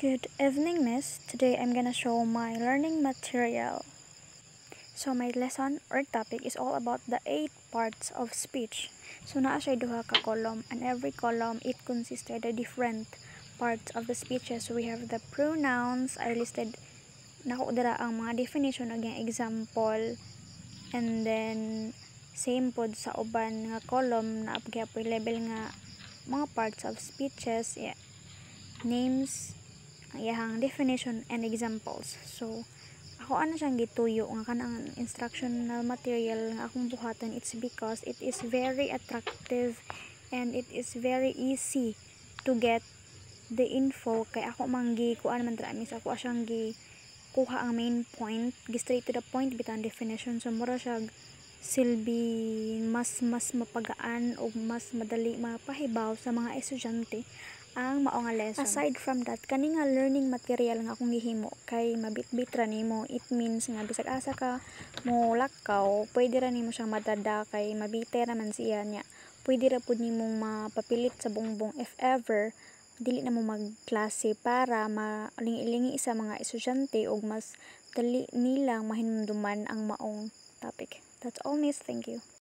Good evening, miss. Today I'm gonna show my learning material. So my lesson or topic is all about the 8 parts of speech. So naa siya duha ka column, and every column it consisted of different parts of the speeches. So we have the pronouns. I listed nako dira ang mga definition ug yung example, and then same pod sa uban nga column na apgyapon level nga mga parts of speeches, yeah. Names, ang iyahang definition and examples. So ako ano siyang gituyo nga kanang instructional material nga akong buhatan, it's because it is very attractive and it is very easy to get the info. Kay ako manggi kuan man dra mis ako asyang gi kuha ang main point, gi straight to the point bitan definition. So mura siya silbi mas mapagaan o mas madali mapahibaw sa mga estudyante ang mao nga lesson. Aside from that, kani nga learning material nga akong gihimo kay mabitbit ra nimo. It means nga bisag asa ka mo lakaw, pwede ra nimo siyang madada kay mabite ra man siya niya. Pwede ra pud nimong mapapilit sa bongbong if ever dili na mo magklase para malingi-lingi sa mga estudyante ug mas dali nilang mahinumduman ang maong topic. That's all, miss. Thank you.